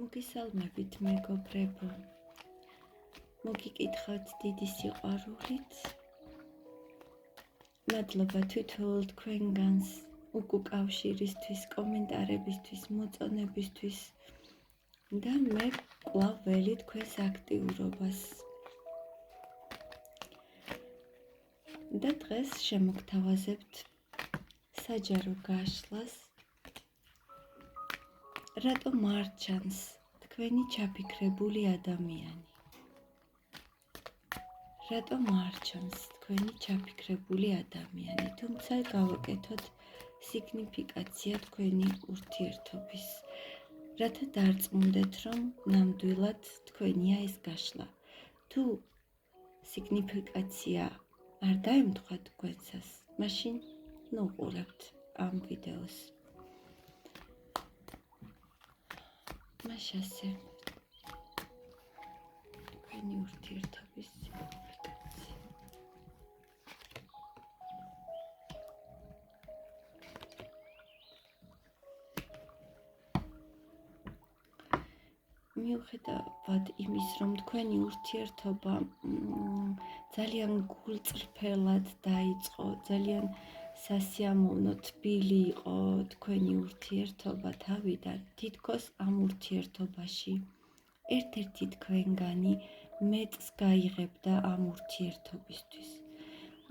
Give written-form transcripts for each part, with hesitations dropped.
მოგესალმებით მეგობრებო, მოგიკითხავთ დიდი სიყვარულით. მადლობა თვითოულ თქვენგანს უკუკავშირისთვის, კომენტარებისთვის, მოწონებისთვის და მე კვლავ ველი თქვენს აქტიურობას. და დღეს შემოგთავაზებთ საჯარო გაშლას. რატომ არ ჩანს თქვენი ჩაფიქრებული ადამიანი? რატომ არ ჩანს თქვენი ჩაფიქრებული ადამიანი? თუმცა გავაკეთოთ სიგნიფიკაცია თქვენი ურთიერთობის, რათა დარწმუნდეთ, რომ ნამდვილად თქვენია ეს გაშლა. თუ სიგნიფიკაცია არ დაემთხვა თქვენსას, მაშინ ნუყურებთ ამ ვიდეოს. მაშასე თქვენი ურთიერთობის სიგნიფიკაცია. მიუხედავად იმის, რომ თქვენი ურთიერთობა ძალიან გულწრფელად დაიწყო, ძალიან სასიამოვნო თბილი იყო თქვენი ურთიერთობა თავიდან, თითქოს ამ ურთიერთობაში ერთ-ერთი თქვენგანი მეტს გაიღებდა ამ ურთიერთობისთვის.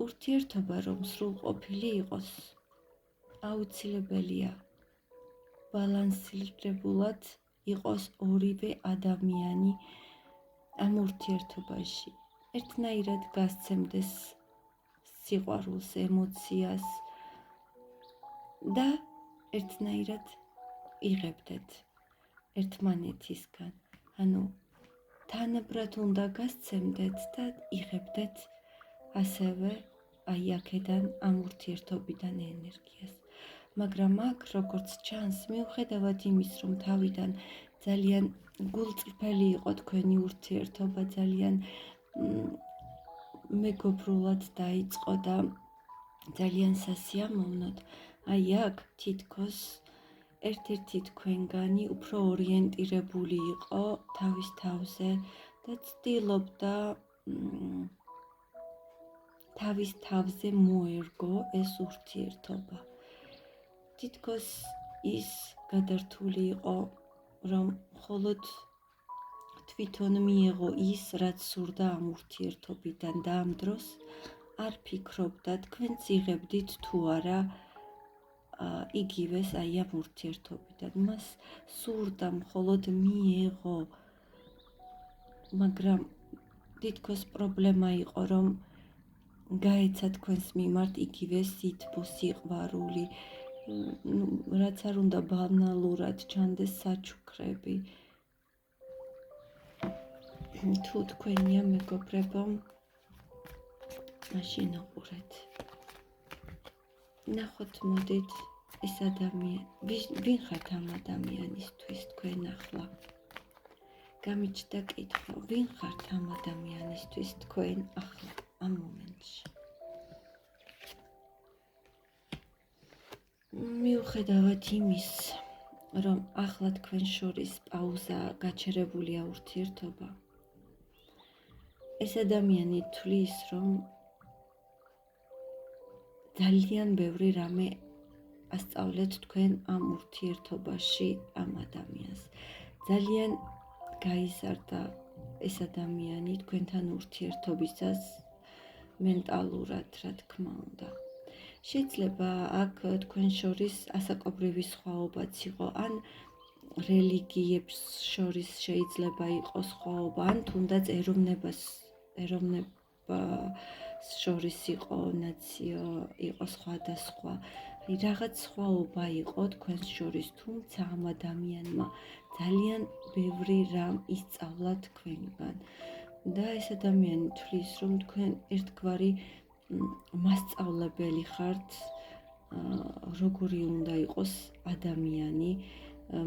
ურთიერთობა რომ სრულყოფილი იყოს, აუცილებელია ბალანსირებულად იყოს ორივე ადამიანი ამ ურთიერთობაში. ერთნაირად გასცემდეს სიყვარულს, ემოციას და ერთნაირად იღებდეთ ერთმანეთისგან. ანუ თანაბრად უნდა გასცემდეთ და იღებდეთ ასევე აი აქედან ამ ურთიერთობიდან ენერგიას. მაგრამ აქ, როგორც ჩანს, მიუხედავად იმის, რომ თავიდან ძალიან გულწრფელი იყო თქვენი ურთიერთობა, ძალიან მეგობრულად დაიწყო და ძალიან სასიამოვნოდ, აი აქ თითქოს ერთ-ერთი თქვენგანი უფრო ორიენტირებული იყო თავის თავზე და ცდილობდა თავის თავზე მოერგო ეს ურთიერთობა. თითქოს ის გადართული იყო, რომ მხოლოდ თვითონ მიეღო ის, რაც სურდა ამ ურთიერთობიდან და ამ დროს არ ფიქრობდა თქვენც იღებდით თუ არა იგივეს აი ამ ურთიერთობიდან. მას სურდა მხოლოდ მიეღო, მაგრამ თითქოს პრობლემა იყო, რომ გაეცა თქვენს მიმართ იგივე სითბო, სიყვარული, რაც არ უნდა ბანალურად ჩანდეს საჩუქრები. თუ თქვენია მეგობრებო, მაშინ უყურეთ. ნახოთ, მოდით ეს ადამიანი, ვინ ხართ ამ ადამიანისთვის თქვენ ახლა? გამიჩნდა კითხვა, ვინ ხართ ამ ადამიანისთვის თქვენ ახლა ამ მომენტში? მიუხედავად იმის, რომ ახლა თქვენ შორის პაუზა, გაჩერებულია ურთიერთობა, ეს ადამიანი თვლის, რომ ძალიან ბევრი რამე ასწავლეთ თქვენ ამ ურთიერთობაში ამ ადამიანს. ძალიან გაიზარდა ეს ადამიანი თქვენთან ურთიერთობისას მენტალურად, რა თქმა უნდა. შეიძლება აქ თქვენ შორის ასაკობრივი სხვაობაც იყო, ან რელიგიებს შორის შეიძლება იყოს სხვაობა, ან თუნდაც ეროვნებას შორის იყო ნაცია, იყო სხვადასხვა. რაღაც სხვაობა იყო თქვენ შორის, თუმცა ამ ადამიანმა ძალიან ბევრი რამ ისწავლა თქვენგან. და ეს ადამიანი თვლის, რომ თქვენ ერთგვარი მასწავლებელი ხართ, როგორი უნდა იყოს ადამიანი,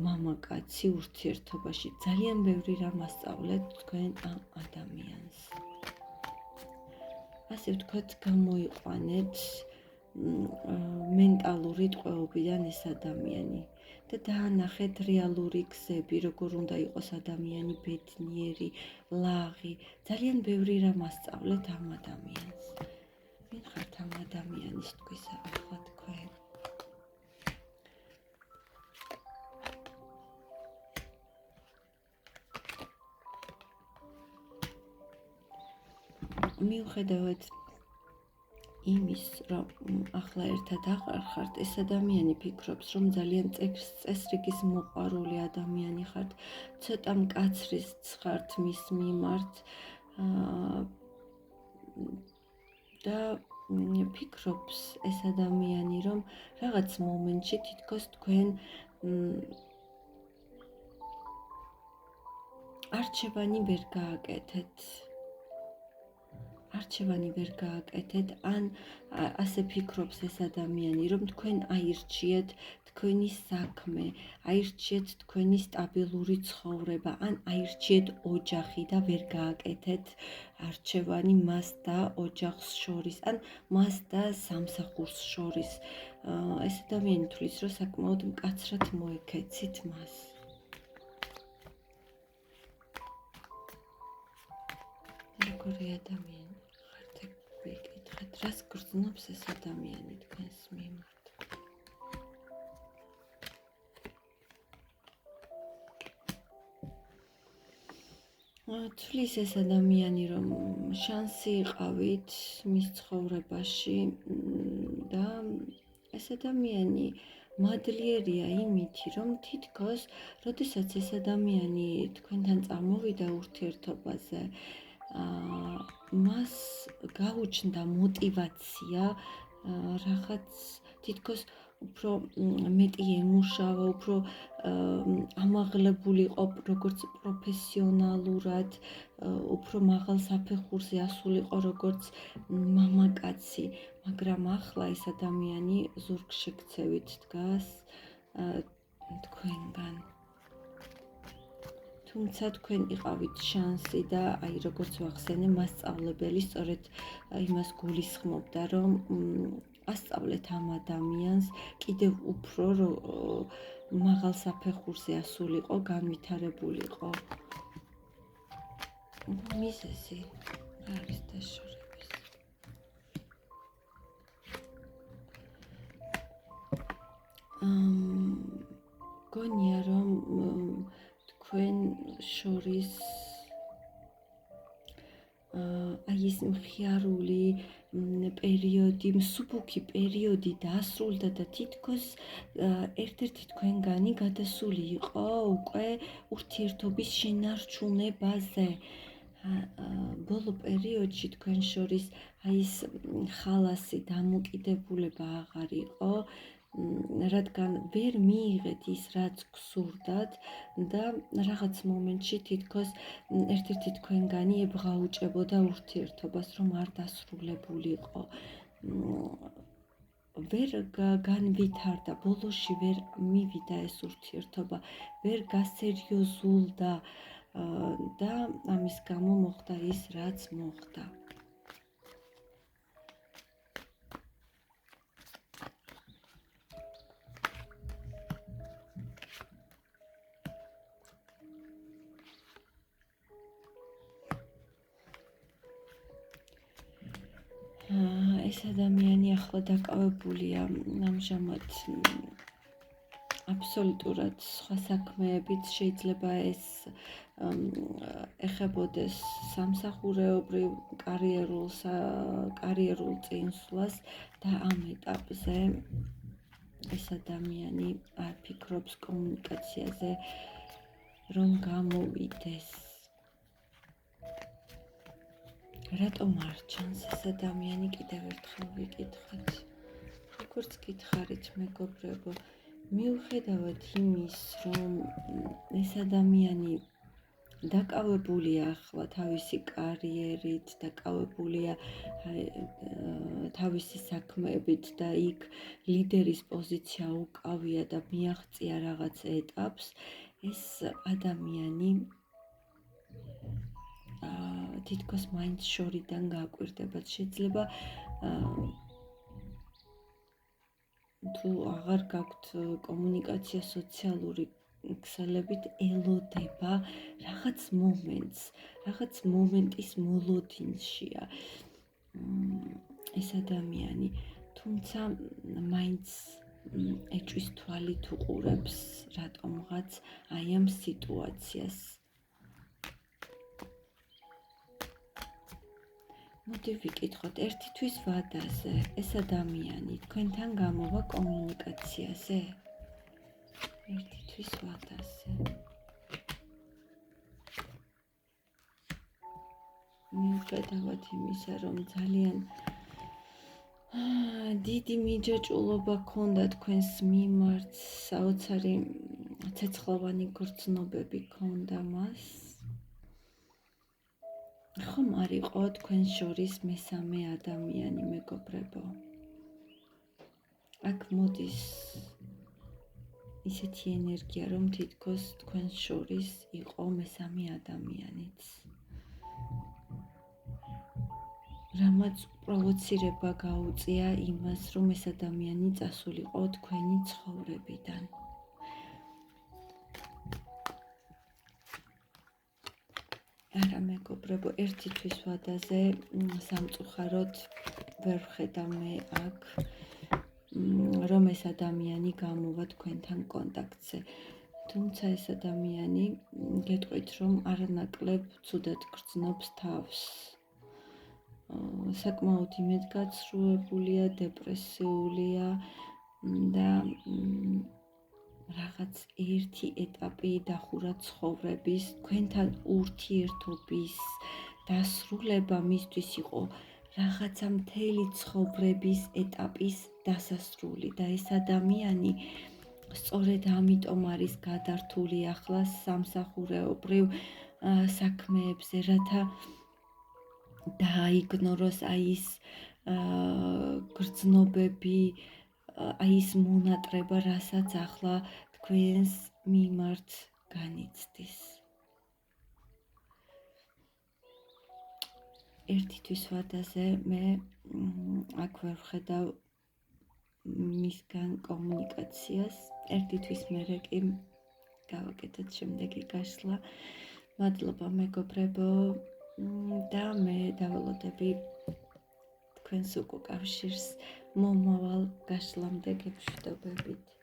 მამაკაცი ურთიერთობაში. ძალიან ბევრი რამ ასწავლეთ თქვენ ამ ადამიანს. ასე ვთქვათ, გამოიყვანეთ მენტალური ტყვეობიდან ეს ადამიანი. და დაანახეთ რეალური გზები, როგორ უნდა იყოს ადამიანი ბედნიერი, ლაღი. ძალიან ბევრი რამ ასწავლეთ ამ ადამიანს. ვინ ხართ ამ ადამიანისთვის ახლა თქვენ? მიუხედავად იმის, რომ ახლა ერთად აღარ ხართ, ეს ადამიანი ფიქრობს, რომ ძალიან წესრიგის მოყვარული ადამიანი ხართ, ცოტა მკაცრის ხართ მის მიმართ და ფიქრობს ეს ადამიანი, რომ რაღაც მომენტში თითქოს თქვენ არჩევანი ვერ გააკეთეთ. ან ასე ფიქრობს ეს ადამიანი, რომ თქვენ აირჩიეთ თქვენი საქმე, აირჩიეთ თქვენი სტაბილური ცხოვრება, ან აირჩიეთ ოჯახი და ვერ გააკეთეთ არჩევანი მას და ოჯახს შორის, ან მას და სამსახურს შორის. ეს ადამიანი თulis, რომ საკმაოდ მკაცრად მოექეცით მას. როგორი ადამიანი? ვიკითხეთ, რას გრძნობს ეს ადამიანი თქვენს მიმართ? თulis ეს ადამიანი, რომ შანსი იყავით მის ცხოვრებაში და ეს ადამიანი მადლიერია იმითი, რომ თითქოს, როდესაც ეს ადამიანი თქვენთან წამოვიდა ურთიერთობაზე, მას გაუჩნდა мотиваცია რაღაც თითქოს უფრო მეტი ემუშავა, უფრო ამაღლებულიყო როგორც პროფესიონალურად, უფრო მაღალ საფეხურზე ასულიყო როგორც მამაკაცი, მაგრამ ახლა ეს ადამიანი ზურგში ქცევით დგას თქვენგან. თუმცა თქვენ იყავით შანსი და აი როგორც ვახსენე, მასწავლებელი სწორედ იმას გულისხმობდა, რომ ასწავლეთ ამ ადამიანს კიდევ უფრო მაღალ საფეხურზე ასულიყო, განვითარებულიყო. მიზეზი არის დაშორების. გონია რომ თქვენ შორის აი ეს მხიარული პერიოდი, მსუბუქი პერიოდი დასრულდა და თითქოს ერთ-ერთი თქვენგანი გადასული იყო უკვე ურთიერთობის შენარჩუნებაზე. ბოლო პერიოდში თქვენ შორის აი ეს ხალასი, დამოკიდებულება აღარ იყო, რადგან ვერ მიიღეთ ის, რაც გსურდათ და რაღაც მომენტში თითქოს ერთ-ერთი თქვენგანი ებღაუჭებოდა ურთიერთობას, რომ არ დასრულებულიყო. ვერ განვითარდა, ბოლოში ვერ მივიდა ეს ურთიერთობა, ვერ გასერიოზულდა და ამის გამო მოხდა ის, რაც მოხდა. ეს ადამიანი ახლა დაკავებულია ამჟამად აბსოლუტურად სხვა საქმეებით, შეიძლება ეს ეხებოდეს სამსახურეობრივ კარიერულ წინსვლას და ამ ეტაპზე ეს ადამიანი არ ფიქრობს კომუნიკაციაზე, რომ გამოვიდეს. რატომ არ ჩანს ეს ადამიანი, კიდევ ერთხელ ვიკითხეთ. როგორც გითხარით, მეგობრებო, მიუხედავად იმის, რომ ეს ადამიანი დაკავებულია ახლა თავისი კარიერით, დაკავებულია თავისი საქმეებით და იქ ლიდერის პოზიცია უკავია და მიაღწია რაღაც ეტაპს, ეს ადამიანი თითქოს მაინც შორიდან გააკვირდებათ. შეიძლება თუ აღარ გაქვთ კომუნიკაცია სოციალური ქსელებით, ელოდება რაღაც მომენტის მოლოდინშია ეს ადამიანი, თუმცა მაინც ეჭვის თვალით უყურებს რატომღაც აი ამ სიტუაციას. მოდი ვიკითხოთ ერთი თვის ვადაზე, ეს ადამიანი თქვენთან გამოვა კომუნიკაციაზე? ერთი თვის ვადაზე. მიუხედავად იმისა, რომ ძალიან დიდი მიჯაჭულობა ქონდა თქვენს მიმართ, საოცარი ცეცხლოვანი გრძნობები ქონდა მას. ხომ არ იყო თქვენს შორის მესამე ადამიანი, მეგობრებო? აქ მოდის ისეთი ენერგია, რომ თითქოს თქვენს შორის იყო მესამე ადამიანიც. რამაც პროვოცირება გაუწია იმას, რომ ეს ადამიანი წასულიყო თქვენი ცხოვრებიდან. არა მეგობრებო, ერთი თვის ვადაზე სამწუხაროდ ვერ ვხედავ მე აქ, რომ ეს ადამიანი გამოვა თქვენთან კონტაქტზე. თუმცა ეს ადამიანი გეტყვით, რომ არანაკლებ ცუდად გრძნობს თავს. საკმაოდ იმედგაცრუებულია, დეპრესიულია და რაღაც ერთი ეტაპი დახურა ცხოვრების, თქვენთან ურთიერთობის დასრულება მისთვის იყო რაღაცა მთელი ცხოვრების ეტაპის დასასრული და ეს ადამიანი სწორედ ამიტომ არის გადართული ახლა სამსახურეობრივ საქმეებზე, რათა დააიგნოროს აი ის გრძნობები, აი ის მონატრება, რასაც ახლა თქვენს მიმართ განიცდის. ერთი თვის ვადაზე მე აქ ვერ ვხედავ მისგან კომუნიკაციას. ერთი თვის მერე კი გავაკეთოთ შემდეგი გაშლა. მადლობა მეგობრებო და მე დაველოდები თქვენს უკავშირს მომავალ გაშლამდე გემშვიდობებით.